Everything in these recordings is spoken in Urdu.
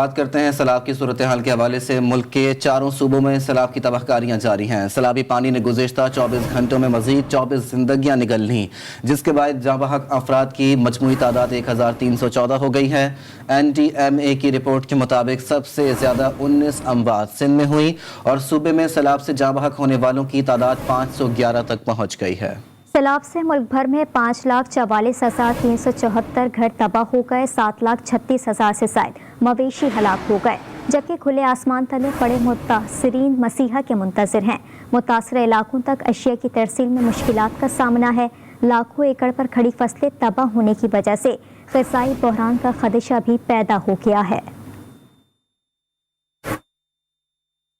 بات کرتے ہیں سیلاب کی صورتحال کے حوالے سے۔ ملک کے چاروں صوبوں میں سیلاب کی تباہ کاریاں جاری ہیں۔ سیلابی پانی نے گزشتہ 24 گھنٹوں میں مزید 24 زندگیاں نگل لیں، جس کے بعد جاں بحق افراد کی مجموعی تعداد 1314 ہو گئی ہے۔ NDMA کی رپورٹ کے مطابق سب سے زیادہ 19 اموات سندھ میں ہوئی اور صوبے میں سیلاب سے جاں بحق ہونے والوں کی تعداد 511 تک پہنچ گئی ہے۔ سیلاب سے ملک بھر میں 5,44,374 گھر تباہ ہو گئے، 7,36,000 سے زائد مویشی ہلاک ہو گئے، جبکہ کھلے آسمان تلے پڑے متاثرین مسیحا کے منتظر ہیں۔ متاثرہ علاقوں تک اشیاء کی ترسیل میں مشکلات کا سامنا ہے۔ لاکھوں ایکڑ پر کھڑی فصلیں تباہ ہونے کی وجہ سے غذائی بحران کا خدشہ بھی پیدا ہو گیا ہے۔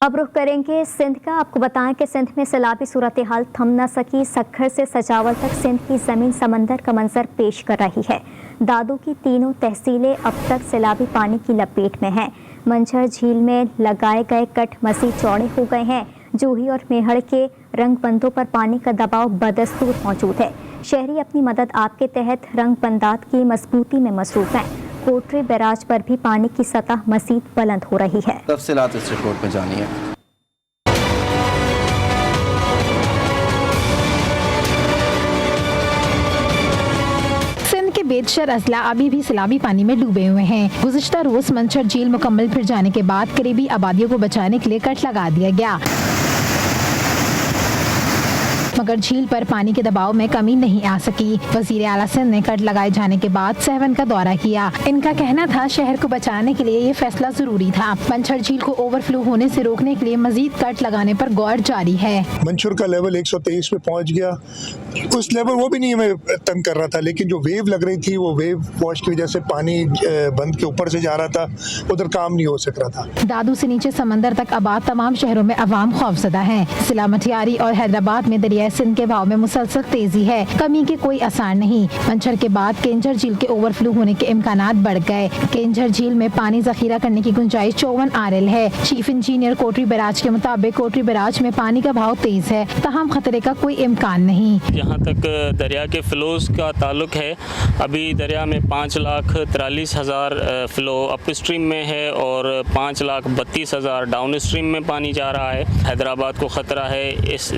اب رخ کریں گے سندھ کا۔ آپ کو بتائیں کہ سندھ میں سیلابی صورتحال تھم نہ سکی۔ سکھر سے سجاول تک سندھ کی زمین سمندر کا منظر پیش کر رہی ہے۔ دادو کی تینوں تحصیلیں اب تک سیلابی پانی کی لپیٹ میں ہیں۔ منجھر جھیل میں لگائے گئے کٹ مزید چوڑے ہو گئے ہیں۔ جوہی اور میہڑ کے رنگ بندوں پر پانی کا دباؤ بدستور موجود ہے۔ شہری اپنی مدد آپ کے تحت رنگ بندات کی مضبوطی میں مصروف ہیں۔ کوٹری بیراج پر بھی پانی کی سطح مزید بلند ہو رہی ہے۔ تفصیلات اس رپورٹ میں جانیے۔ سندھ کے بیدشر اضلاع ابھی بھی سیلابی پانی میں ڈوبے ہوئے ہیں۔ گزشتہ روز منچھر جھیل مکمل پھر جانے کے بعد قریبی آبادیوں کو بچانے کے لیے کٹ لگا دیا گیا، مگر جھیل پر پانی کے دباؤ میں کمی نہیں آ سکی۔ وزیر اعلیٰ سندھ نے کٹ لگائے جانے کے بعد سہون کا دورہ کیا۔ ان کا کہنا تھا شہر کو بچانے کے لیے یہ فیصلہ ضروری تھا۔ منچھر جھیل کو اوور فلو ہونے سے روکنے کے لیے مزید کٹ لگانے پر غور جاری ہے۔ منچھر کا لیول 123 پہ پہنچ گیا، اس لیول وہ بھی نہیں ہمیں تنگ کر رہا تھا، لیکن جو ویو لگ رہی تھی وہ ویو واش کی وجہ سے پانی بند کے اوپر سے جا رہا تھا، ادھر کام نہیں ہو سک رہا تھا۔ دادو سے نیچے سمندر تک آباد تمام شہروں میں عوام خوفزدہ ہیں۔ ضلع مٹیاری اور حیدرآباد میں دریائے سندھ کے بہاؤ میں مسلسل تیزی ہے، کمی کے کوئی آثار نہیں۔ منچھر کے بعد کینجھر جھیل کے اوور فلو ہونے کے امکانات بڑھ گئے۔ کینجھر جھیل میں پانی ذخیرہ کرنے کی گنجائش 54 RL ہے۔ چیف انجینئر کوٹری بیراج کے مطابق کوٹری بیراج میں پانی کا بہاؤ تیز ہے، تاہم خطرے کا کوئی امکان نہیں۔ جہاں تک دریا کے فلوز کا تعلق ہے، ابھی دریا میں 5,43,000 فلو اپ اسٹریم میں ہے اور 5,32,000 ڈاؤن اسٹریم میں پانی جا رہا ہے۔ حیدرآباد کو خطرہ ہے، اس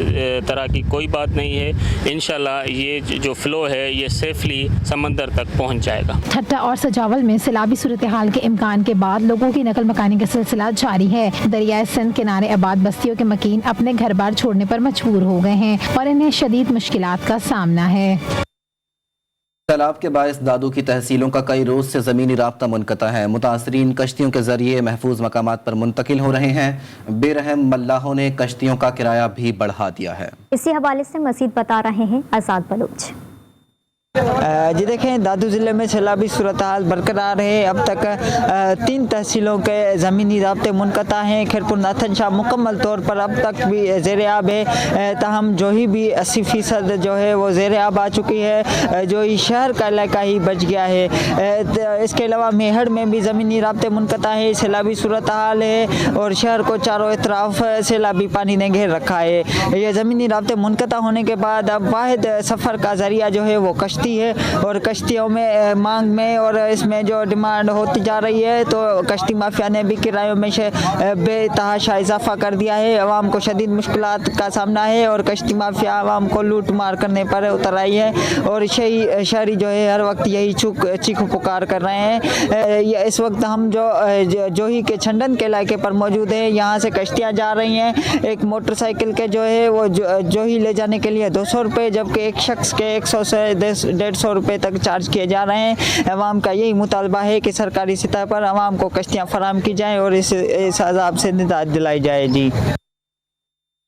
طرح کی کوئی بات نہیں ہے۔ انشاءاللہ یہ جو فلو ہے یہ سیفلی سمندر تک پہنچ جائے گا۔ ٹھٹا اور سجاول میں سیلابی صورتحال کے امکان کے بعد لوگوں کی نقل مکانی کا سلسلہ جاری ہے۔ دریائے سندھ کنارے آباد بستیوں کے مکین اپنے گھر بار چھوڑنے پر مجبور ہو گئے ہیں اور انہیں شدید مشکلات کا سامنا ہے۔ سیلاب کے باعث دادو کی تحصیلوں کا کئی روز سے زمینی رابطہ منقطع ہے۔ متاثرین کشتیوں کے ذریعے محفوظ مقامات پر منتقل ہو رہے ہیں۔ بے رحم ملاحوں نے کشتیوں کا کرایہ بھی بڑھا دیا ہے۔ اسی حوالے سے مزید بتا رہے ہیں آزاد بلوچ۔ جی دیکھیں، دادو ضلع میں سیلابی صورتحال برقرار ہے۔ اب تک 3 تحصیلوں کے زمینی رابطے منقطع ہیں۔ کھیرپور ناتھن شاہ مکمل طور پر اب تک بھی زیر آب ہے، تاہم جوہی بھی 80% جو ہے وہ زیر آب آ چکی ہے۔ جوہی شہر کا علاقہ ہی بچ گیا ہے۔ اس کے علاوہ میہڑ میں بھی زمینی رابطے منقطع ہے، سیلابی صورتحال ہے اور شہر کو چاروں اطراف سیلابی پانی نے گھیر رکھا ہے۔ یہ زمینی رابطے منقطع ہونے کے بعد اب واحد سفر کا ذریعہ جو ہے وہ کشتی ہے، اور کشتیوں میں مانگ میں اور اس میں جو ڈیمانڈ ہوتی جا رہی ہے، تو کشتی مافیا نے بھی کرایوں میں بے تحاشا اضافہ کر دیا ہے۔ عوام کو شدید مشکلات کا سامنا ہے اور کشتی مافیا عوام کو لوٹ مار کرنے پر اتر آئی ہے اور شہری جو ہے ہر وقت یہی چیخ پکار کر رہے ہیں۔ اس وقت ہم جوہی کے چھنڈن کے علاقے پر موجود ہیں، یہاں سے کشتیاں جا رہی ہیں۔ ایک موٹر سائیکل کے جو ہے وہ جوہی لے جانے کے لیے 200 روپے، جبکہ ایک شخص کے 100 سے 150 روپے تک چارج کیے جا رہے ہیں۔ عوام کا یہی مطالبہ ہے کہ سرکاری سطح پر عوام کو کشتیاں فراہم کی جائیں اور اس عذاب سے نجات دلائی جائے۔ جی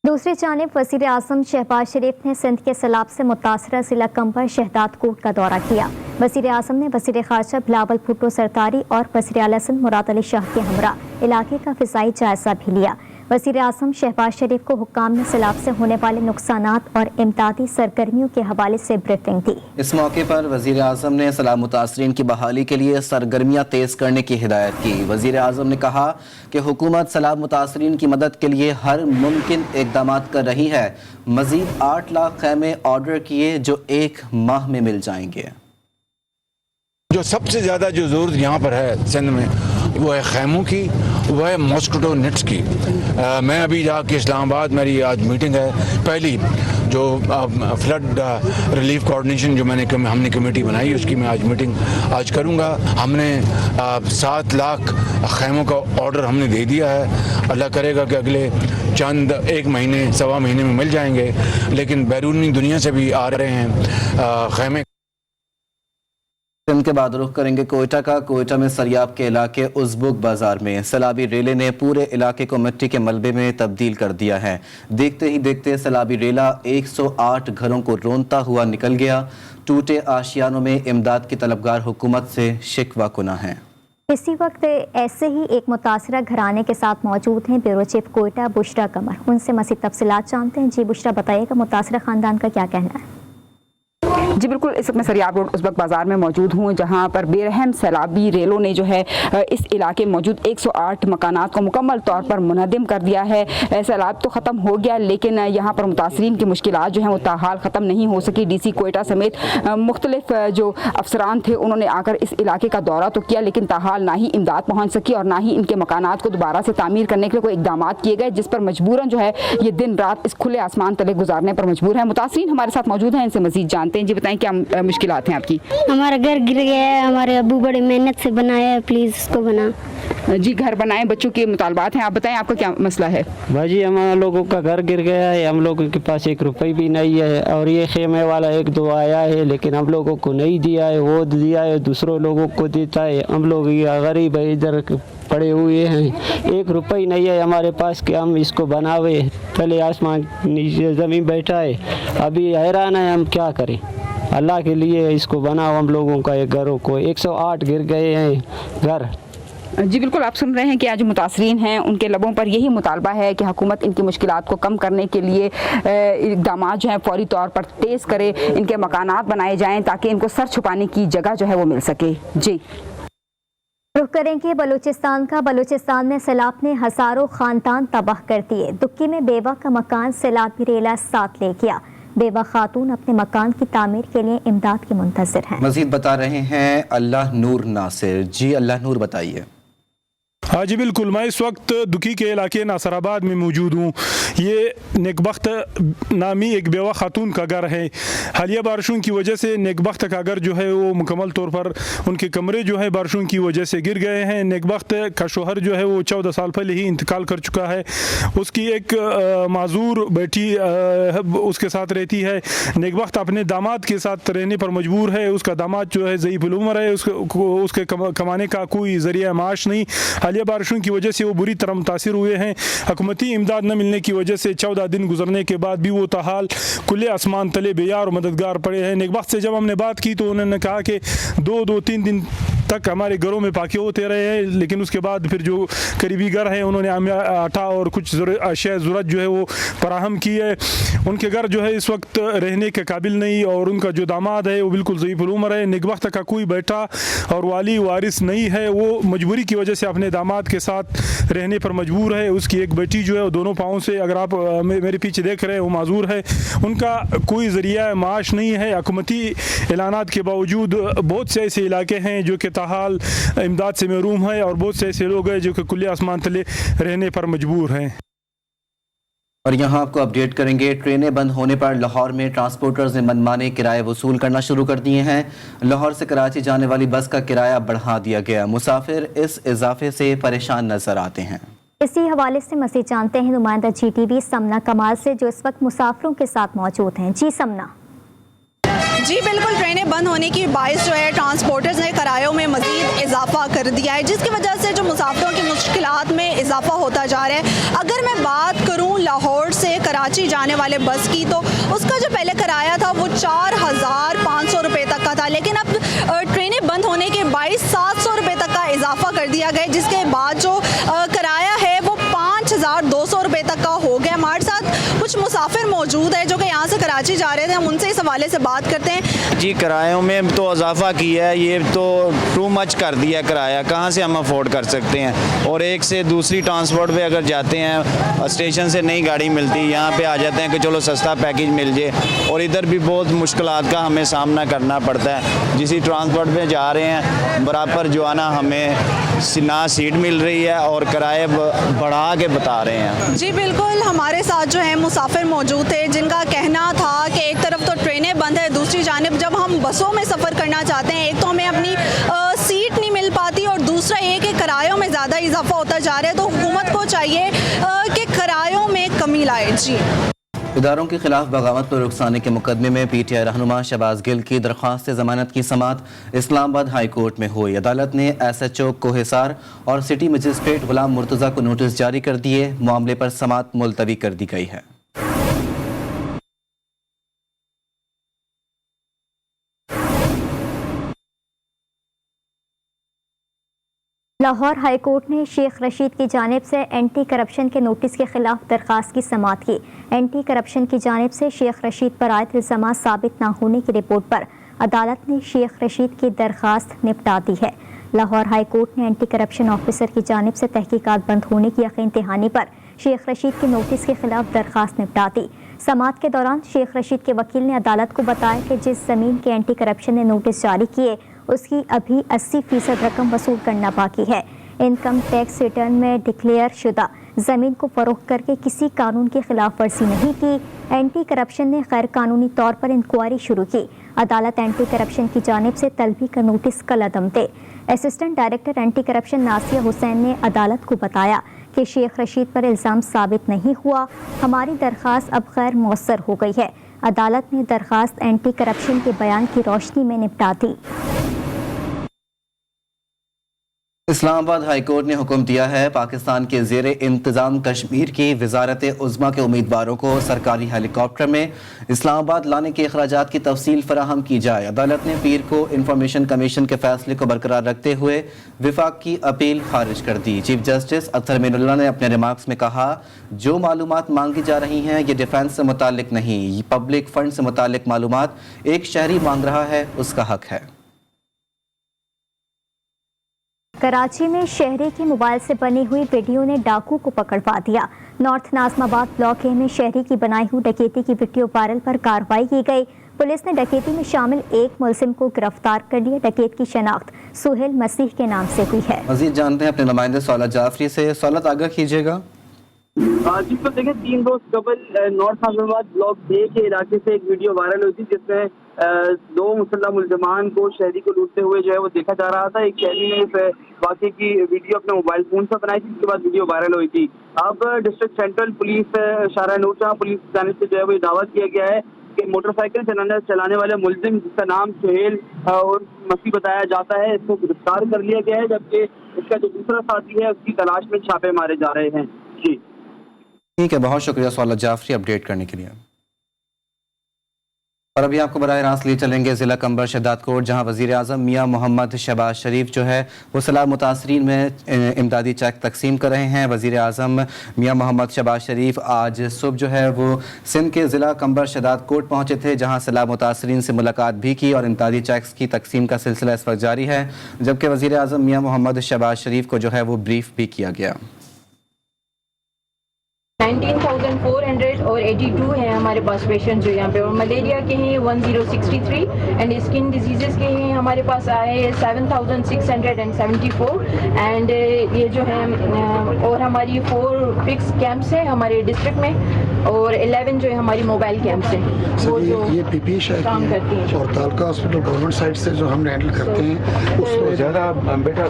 دوسری جانب وزیر اعظم شہباز شریف نے سندھ کے سیلاب سے متاثرہ ضلع کمبر شہداد کوٹ کا دورہ کیا۔ وزیر اعظم نے وزیر خارجہ بلاول بھٹو سرکاری اور وزیر اعلیٰ سندھ مراد علی شاہ کے ہمراہ علاقے کا فضائی جائزہ بھی لیا۔ وزیر اعظم شہباز شریف کو حکام نے سیلاب سے ہونے والے نقصانات اور امدادی سرگرمیوں کے حوالے سے بریفنگ دی۔ اس موقع پر وزیر اعظم نے سیلاب متاثرین کی بحالی کے لیے سرگرمیاں تیز کرنے کی ہدایت کی۔ وزیر اعظم نے کہا کہ حکومت سیلاب متاثرین کی مدد کے لیے ہر ممکن اقدامات کر رہی ہے۔ مزید 8 لاکھ خیمے آرڈر کیے جو 1 ماہ میں مل جائیں گے۔ جو سب سے زیادہ جو ضرورت یہاں پر ہے سندھ میں، وہ ہے خیموں کی, وہ ہے ماسکیٹو نیٹس کی. میں ابھی جا کے اسلام آباد, میری آج میٹنگ ہے پہلی جو فلڈ ریلیف کوآرڈینیشن جو ہم نے کمیٹی بنائی, اس کی میں آج میٹنگ آج کروں گا. ہم نے 7 لاکھ خیموں کا آرڈر ہم نے دے دیا ہے. اللہ کرے گا کہ اگلے چند 1 مہینے سوا مہینے میں مل جائیں گے, لیکن بیرونی دنیا سے بھی آ رہے ہیں خیمے. ان کے بعد رخ کریں گے کوئٹہ کا. کوئٹہ میں سریاب کے علاقے ازبک بازار میں سیلابی ریلے نے پورے علاقے کو مٹی کے ملبے میں تبدیل کر دیا ہے. دیکھتے ہی دیکھتے سیلابی ریلا 108 گھروں کو رونتا ہوا نکل گیا. ٹوٹے آشیانوں میں امداد کی طلبگار حکومت سے شکوہ کناں ہیں. اسی وقت ایسے ہی ایک متاثرہ گھرانے کے ساتھ موجود ہیں بیورو چیف کوئٹہ بشرا قمر. ان سے مزید تفصیلات جانتے ہیں. جی بشرا, بتائیے گا متاثرہ خاندان کا کیا کہنا ہے؟ جی بالکل, اس وقت میں سریاب روڈ ازبک بازار میں موجود ہوں, جہاں پر بے رحم سیلابی ریلوں نے جو ہے اس علاقے میں موجود 108 مکانات کو مکمل طور پر منہدم کر دیا ہے. سیلاب تو ختم ہو گیا, لیکن یہاں پر متاثرین کی مشکلات جو ہیں وہ تاحال ختم نہیں ہو سکی. ڈی سی کوئٹہ سمیت مختلف جو افسران تھے انہوں نے آ کر اس علاقے کا دورہ تو کیا, لیکن تاحال نہ ہی امداد پہنچ سکی اور نہ ہی ان کے مکانات کو دوبارہ سے تعمیر کرنے کے لیے کوئی اقدامات کیے گئے, جس پر مجبوراً جو ہے یہ دن رات اس کھلے آسمان تلے گزارنے پر مجبور ہیں. متاثرین ہمارے ساتھ موجود ہیں, ان سے مزید جانتے ہیں. جی بتائیں کیا مشکلات ہیں آپ کی؟ ہمارا گھر گر گیا ہے, ہمارے ابو بڑی محنت سے بنایا ہے, پلیز اس کو بنا. جی گھر بنائیں, بچوں کے مطالبات ہیں, آپ بتائیں آپ کا کیا مسئلہ ہے؟ بھاجی ہم لوگوں کا گھر گر گیا ہے, ہم لوگوں کے پاس 1 روپے بھی نہیں ہے, اور یہ خیمے والا 1-2 آیا ہے لیکن ہم لوگوں کو نہیں دیا ہے. وہ دیا ہے دوسروں لوگوں کو دیتا ہے. ہم لوگ یہ غریب ہے, ادھر پڑے ہوئے ہیں, 1 روپے ہی نہیں ہے ہمارے پاس کہ ہم اس کو بناوے. تلے آسمان نیچے زمین بیٹھا ہے, ابھی حیران ہے ہم کیا کریں. اللہ کے لیے اس کو بناؤ ہم لوگوں کا یہ گھروں کو. 108 گر گئے ہیں گھر. جی بالکل, آپ سن رہے ہیں کہ آج متاثرین ہیں, ان کے لبوں پر یہی مطالبہ ہے کہ حکومت ان کی مشکلات کو کم کرنے کے لیے اقدامات جو ہیں فوری طور پر تیز کرے, ان کے مکانات بنائے جائیں تاکہ ان کو سر چھپانے کی جگہ جو ہے وہ مل سکے. جی رخ کریں گے بلوچستان کا. بلوچستان میں سیلاب نے ہزاروں خاندان تباہ کر دیے. دکی میں بیوہ کا مکان سیلابی ریلا ساتھ لے گیا. بیوہ خاتون اپنے مکان کی تعمیر کے لیے امداد کے منتظر ہیں. مزید بتا رہے ہیں اللہ نور ناصر. جی اللہ نور, بتائیے. ہاں جی بالکل, میں اس وقت دکی کے علاقے ناصر آباد میں موجود ہوں. یہ نیکبخت نامی ایک بیوہ خاتون کا گھر ہے. حالیہ بارشوں کی وجہ سے نیکبخت کا گھر جو ہے وہ مکمل طور پر ان کے کمرے جو ہے بارشوں کی وجہ سے گر گئے ہیں. نیکبخت کا شوہر جو ہے وہ 14 سال پہلے ہی انتقال کر چکا ہے. اس کی ایک معذور بیٹی اس کے ساتھ رہتی ہے. نیکبخت اپنے داماد کے ساتھ رہنے پر مجبور ہے. اس کا داماد جو ہے ضعیف العمر ہے, اس کے کمانے کا کوئی ذریعہ معاش نہیں. حالیہ بارشوں کی وجہ سے وہ بری طرح متاثر ہوئے ہیں. حکومتی امداد نہ ملنے کی وجہ سے 14 دن گزرنے کے بعد بھی وہ تاحال کھلے آسمان تلے بے یار اور مددگار پڑے ہیں. نیکبخت سے جب ہم نے بات کی تو انہوں نے کہا کہ 2-3 دن تک ہمارے گھروں میں پاکے ہوتے رہے ہیں, لیکن اس کے بعد پھر جو قریبی گھر ہیں انہوں نے آٹا اور کچھ اشیاء ضرورت جو ہے وہ فراہم کی ہے. ان کے گھر جو ہے اس وقت رہنے کے قابل نہیں, اور ان کا جو داماد ہے وہ بالکل ضعیف العمر ہے. نیکبخت کا کوئی بیٹا اور والی وارث نہیں ہے. وہ مجبوری کی وجہ سے اپنے داماد کے ساتھ رہنے پر مجبور ہے. اس کی ایک بیٹی جو ہے وہ دونوں پاؤں سے, اگر آپ میرے پیچھے دیکھ رہے ہیں, وہ معذور ہے. ان کا کوئی ذریعہ معاش نہیں ہے. حکومتی اعلانات کے باوجود بہت سے ایسے علاقے ہیں جو کہ تاحال امداد سے محروم ہے, اور بہت سے ایسے لوگ ہیں جو کہ کھلے آسمان تلے رہنے پر مجبور ہیں. اور یہاں آپ کو اپڈیٹ کریں گے, ٹرینیں بند ہونے پر لاہور میں ٹرانسپورٹرز نے منمانے کرائے وصول کرنا شروع کر دیے ہیں. لاہور سے کراچی جانے والی بس کا کرایہ بڑھا دیا گیا. مسافر اس اضافے سے پریشان نظر آتے ہیں. اسی حوالے سے مزید جانتے ہیں نمائندہ جی ٹی وی سمنا کمال سے, جو اس وقت مسافروں کے ساتھ موجود ہیں. جی سمنا. جی بالکل, ٹرینیں بند ہونے کی باعث جو ہے ٹرانسپورٹرز نے کرایوں میں مزید اضافہ کر دیا ہے, جس کی وجہ سے جو مسافروں کی مشکلات میں اضافہ ہوتا جا رہا ہے. اگر میں بات کروں لاہور سے کراچی جانے والے بس کی, تو اس کا جو پہلے کرایہ تھا وہ 4,500 روپے تک کا تھا, لیکن اب ٹرینیں بند ہونے کے باعث 700 روپے تک کا اضافہ کر دیا گیا, جس کے بعد جو کرایہ ہے وہ 5,200 روپے تک کا ہو گیا. ہمارے ساتھ کچھ مسافر موجود ہے جو کہ یہاں سے کراچی جا رہے تھے, ہم ان سے اس حوالے سے بات کرتے ہیں. جی کرایوں میں تو اضافہ کیا ہے, یہ تو ٹو مچ کر دیا ہے کرایہ, کہاں سے ہم افورڈ کر سکتے ہیں. اور ایک سے دوسری ٹرانسپورٹ پہ اگر جاتے ہیں, اسٹیشن سے نئی گاڑی ملتی, یہاں پہ آ جاتے ہیں کہ چلو سستا پیکیج مل جائے, اور ادھر بھی بہت مشکلات کا ہمیں سامنا کرنا پڑتا ہے. جسی ٹرانسپورٹ پہ جا رہے ہیں برابر جو ہے نا ہمیں نہ سیٹ مل رہی ہے اور کرائے بڑھا کے بتا رہے ہیں. جی بالکل, ہمارے ساتھ جو ہیں مسافر موجود تھے جن کا کہنا تھا کہ ایک طرف تو ٹرینیں بند ہے, دوسری جانب جب ہم بسوں میں سفر کرنا چاہتے ہیں ایک تو ہمیں اپنی سیٹ نہیں مل پاتی, اور دوسرا یہ کہ کرایوں میں زیادہ اضافہ ہوتا جا رہا ہے. تو حکومت کو چاہیے کہ کرایوں میں کمی لائے. جی اداروں کے خلاف بغاوت پر رخصانے کے مقدمے میں پی ٹی آئی رہنما شہباز گل کی درخواست ضمانت کی سماعت اسلام آباد ہائی کورٹ میں ہوئی. عدالت نے ایس ایچ او کوہ سار اور سٹی مجسٹریٹ غلام مرتضیٰ کو نوٹس جاری کر دیے. معاملے پر سماعت ملتوی کر دی گئی ہے. لاہور ہائی کورٹ نے شیخ رشید کی جانب سے اینٹی کرپشن کے نوٹس کے خلاف درخواست کی سماعت کی. اینٹی کرپشن کی جانب سے شیخ رشید پر عائد الزامات ثابت نہ ہونے کی رپورٹ پر عدالت نے شیخ رشید کی درخواست نپٹا دی ہے. لاہور ہائی کورٹ نے اینٹی کرپشن آفیسر کی جانب سے تحقیقات بند ہونے کی یقین دہانی پر شیخ رشید کے نوٹس کے خلاف درخواست نپٹا دی. سماعت کے دوران شیخ رشید کے وکیل نے عدالت کو بتایا کہ جس زمین کے اینٹی کرپشن نے نوٹس جاری کیے اس کی ابھی 80% رقم وصول کرنا باقی ہے. انکم ٹیکس ریٹرن میں ڈکلیئر شدہ زمین کو فروخت کر کے کسی قانون کی خلاف ورزی نہیں کی. اینٹی کرپشن نے غیر قانونی طور پر انکوائری شروع کی. عدالت اینٹی کرپشن کی جانب سے طلبی کا نوٹس کالعدم دے. اسسٹنٹ ڈائریکٹر اینٹی کرپشن ناصیہ حسین نے عدالت کو بتایا کہ شیخ رشید پر الزام ثابت نہیں ہوا, ہماری درخواست اب غیر مؤثر ہو گئی ہے. عدالت نے درخواست اینٹی کرپشن کے بیان کی روشنی میں نپٹا دی. اسلام آباد ہائی کورٹ نے حکم دیا ہے پاکستان کے زیر انتظام کشمیر کی وزارت عظمیٰ کے امیدواروں کو سرکاری ہیلی کاپٹر میں اسلام آباد لانے کے اخراجات کی تفصیل فراہم کی جائے. عدالت نے پیر کو انفارمیشن کمیشن کے فیصلے کو برقرار رکھتے ہوئے وفاق کی اپیل خارج کر دی. چیف جسٹس اطہر مین اللہ نے اپنے ریمارکس میں کہا جو معلومات مانگی جا رہی ہیں یہ ڈیفنس سے متعلق نہیں, پبلک فنڈ سے متعلق معلومات ایک شہری مانگ رہا ہے, اس کا حق ہے. کراچی میں شہری کی موبائل سے بنی ہوئی ویڈیو نے ڈاکو کو پکڑوا دیا. نارتھ ناظم آباد بلاک اے میں شہری کی بنائی ہوئی ڈکیتی کی ویڈیو وائرل پر کارروائی کی گئی. پولیس نے ڈکیتی میں شامل ایک ملزم کو گرفتار کر لیا. ڈکیت کی شناخت سہیل مسیح کے نام سے ہوئی ہے. مزید جانتے ہیں اپنے نمائندے سولت جعفری سے. سولت آگاہ کیجیے گا. جی تو دیکھیں 3 روز قبل نارتھ ناظم آباد بلاک اے کے علاقے سے ایک ویڈیو وائرل ہوئی تھی جس میں 2 مسلح ملزمان کو شہری کو لوٹتے ہوئے جو ہے وہ دیکھا جا رہا تھا. ایک شہری نے اس واقعے کی ویڈیو اپنے موبائل فون سے بنائی تھی, جس کے بعد ویڈیو وائرل ہوئی تھی. اب ڈسٹرکٹ سینٹرل پولیس شارع نور جہاں پولیس کی جانب سے جو ہے وہ دعویٰ کیا گیا ہے کہ موٹر سائیکل چلانے والے ملزم جس کا نام سہیل اور مسیح بتایا جاتا ہے, اس کو گرفتار کر لیا گیا ہے, جبکہ اس کا جو دوسرا ساتھی ہے اس کی تلاش میں چھاپے مارے جا رہے ہیں. جی ٹھیک ہے, بہت شکریہ سولت جعفری اپڈیٹ کرنے کے لیے. اور ابھی آپ کو براہ راست لیے چلیں گے ضلع کنبر شداد کوٹ, جہاں وزیر اعظم میاں محمد شہباز شریف جو ہے وہ سیلاب متاثرین میں امدادی چیک تقسیم کر رہے ہیں. وزیر اعظم میاں محمد شہباز شریف آج صبح جو ہے وہ سندھ کے ضلع کنبر شداد کوٹ پہنچے تھے, جہاں سیلاب متاثرین سے ملاقات بھی کی اور امدادی چیکس کی تقسیم کا سلسلہ اس وقت جاری ہے, جبکہ وزیر اعظم میاں محمد شہباز شریف کو جو ہے وہ بریف بھی کیا گیا. 19,400 اور 82 ہیں ہمارے پاس پیشنٹ جو یہاں پہ, اور ملیریا کے ہیں 1063 اینڈ اسکن ڈیزیزز کے ہیں ہمارے پاس آئے 7,674 اینڈ یہ جو ہے اور ہماری 4 فکس کیمپس ہیں ہمارے ڈسٹرکٹ میں اور 11 جو ہے ہماری موبائل کیمپس ہیں وہ جو یہ پی پی کام کرتی ہیں. اور تعلقہ ہاسپٹل گورنمنٹ سائٹ سے جو ہم ہینڈل کرتے ہیں اس میں زیادہ بیٹا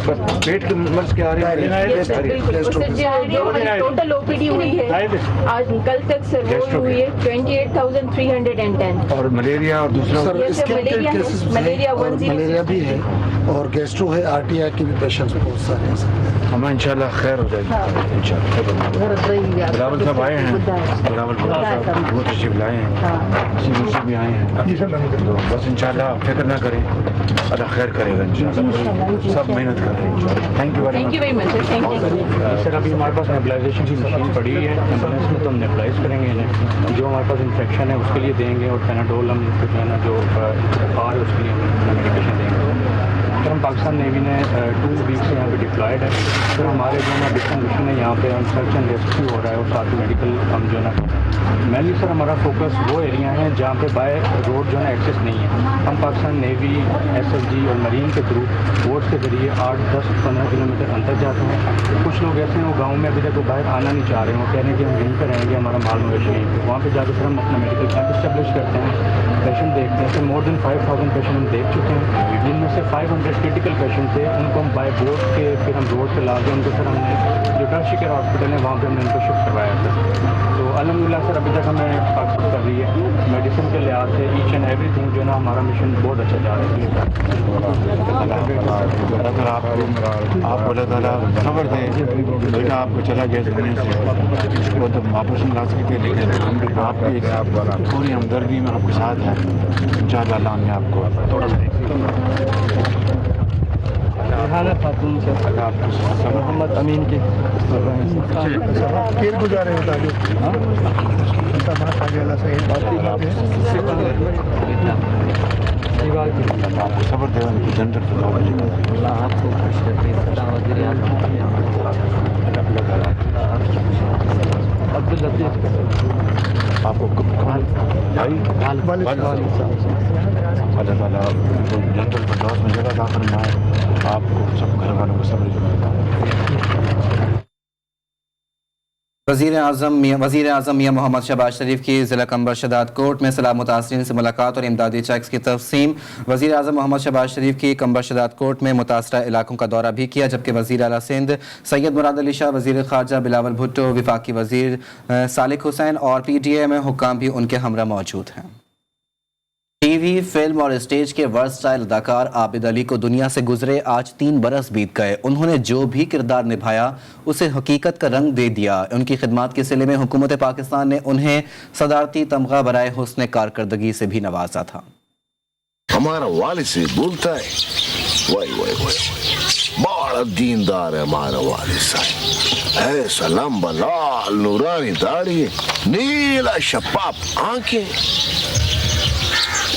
پیٹ کے مرض کے آ رہے ہیں. ٹوٹل او پی ڈی ہوئی ہے آج کل تک سروس ہوئی ہے 28,310. اور ملیریا اور دوسرا ملیریا بھی ہے اور گیسٹرو ہے, آر ٹی آئی کی بھی پیشنٹس بہت سارے ہیں. ہمیں انشاءاللہ خیر ہو جائے گی انشاءاللہ. بلاول صاحب آئے ہیں, بلاول صاحب بہت تشریف لائے ہیں, سی بھی آئے ہیں, تو بس انشاءاللہ فکر نہ کریں, اللہ خیر کرے گا انشاءاللہ, سب محنت کر رہے ہیں انشاءاللہ. Thank you very much. Sir ابھی ہمارے پاس نیبلائزیشن کی مشین پڑی ہے ایمبولینس میں, تو ہم نیبلائز کریں گے انہیں جو ہمارے پاس انفیکشن ہے اس کے لیے دیں گے، اور پیناڈول ہم جو ہے نا جو بخار ہے اس کے لیے ہم میڈیکیشن دیں گے. پھر ہم پاکستان نیوی نے 2 ویک سے یہاں پہ ڈپلائڈ ہے. پھر ہمارے جو ہے نا ڈفرنٹ مشن ہے یہاں پہ ہم سرچ اینڈ ریسکیو ہو رہا ہے، اور ساتھ ہی میڈیکل ہم جو ہے نا مینلی سر ہمارا فوکس وہ ایریا ہیں جہاں پہ بائی روڈ جو ہے نا ایکسیس نہیں ہے. ہم پاکستان نیوی SFG اور مرین کے تھرو بوٹ کے ذریعے 8, 10, 15 کلومیٹر اندر جاتے ہیں. کچھ لوگ ایسے ہیں وہ گاؤں میں ابھی تک وہ باہر آنا نہیں چاہ رہے ہیں، وہ کہہ رہے ہیں کہ ہم یہیں پہ رہیں گے، ہمارا مال مویشی یہیں پہ. وہاں پہ جا کے پھر ہم اپنا میڈیکل کیمپ اسٹیبلش کرتے ہیں، پیشنٹ دیکھتے ہیں. پھر مور دین 5000 پیشنٹ ہم دیکھ چکے ہیں، جن میں سے 500 کرٹیکل پیشنٹ تھے. ان کو ہم بائی بوٹ کے پھر ہم روڈ پہ لا کے ان کو پھر ہم نے جو ڈر شکر ہاسپٹل ہے وہاں پہ ہم نے ان کو شفٹ کروایا تھا. تو الحمدللہ سر ابھی تک ہمیں پاکستان کر رہی ہے میڈیسن کے لحاظ سے ایچ اینڈ ایوری تھنگ جو ہے نا ہمارا مشن بہت اچھا جا رہا ہے. اگر آپ اللہ تعالیٰ خبر دیں بیٹا آپ کو چلا گیا دنیا سے وہ تو واپس نہیں لا سکتے، لیکن آپ کی پوری ہمدردی میں آپ کے ساتھ ہے. انشاءاللہ اللہ نے آپ کو تھوڑا خاتون سے محمد امین کی کھیل گزارے ہوتا آپ کو صبر دے ان کو جنت آپ کو اللہ تعالیٰ جنت الفردوس میں جگہ عطا فرمائے. آپ کو سب گھر والوں کو صبر وزیر اعظم میاں محمد شہباز شریف کی ضلع کمبر شداد کوٹ میں سیلاب متاثرین سے ملاقات اور امدادی چیکس کی تقسیم. وزیر اعظم محمد شہباز شریف کی کمبر شداد کوٹ میں متاثرہ علاقوں کا دورہ بھی کیا، جبکہ وزیر اعلیٰ سندھ سید مراد علی شاہ، وزیر خارجہ بلاول بھٹو، وفاقی وزیر سالک حسین اور PTA میں حکام بھی ان کے ہمراہ موجود ہیں. ٹی وی، فلم اور اسٹیج کے ورسٹائل اداکار عابد علی کو دنیا سے گزرے آج 3 برس بیت گئے. انہوں نے جو بھی کردار نبھایا اسے حقیقت کا رنگ دے دیا. ان کی خدمات کے صلے میں حکومت پاکستان نے انہیں صدارتی تمغہ برائے حسن کارکردگی سے بھی نوازا تھا. ہمارا والد سے بولتا ہے بڑا دیندار ہے ہمارا والد صاحب، ایسا لمبا لال نورانی داڑھی، نیلا شفاف آنکھیں.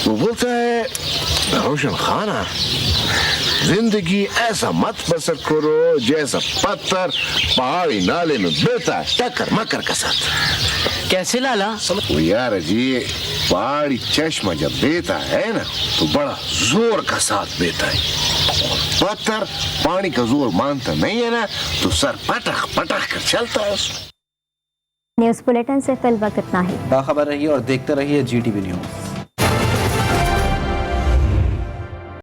وہ بولتا ہے روشن خانہ زندگی ایسا مت بسر کرو جیسا پتھر پہاڑی نالے میں بیتا ہے ٹکر مکر کا ساتھ. کیسے لالا؟ وہ یار جی پہاڑی چشمہ جب بیتا ہے نا تو بڑا زور کا ساتھ بیتا ہے. پتھر پانی کا زور مانتا نہیں ہے نا تو سر پٹخ پٹخ کر چلتا ہے. اس نیوز بلیٹن سے فی الوقت اتنا ہی. باخبر رہیے اور دیکھتے رہیے GTV نیوز.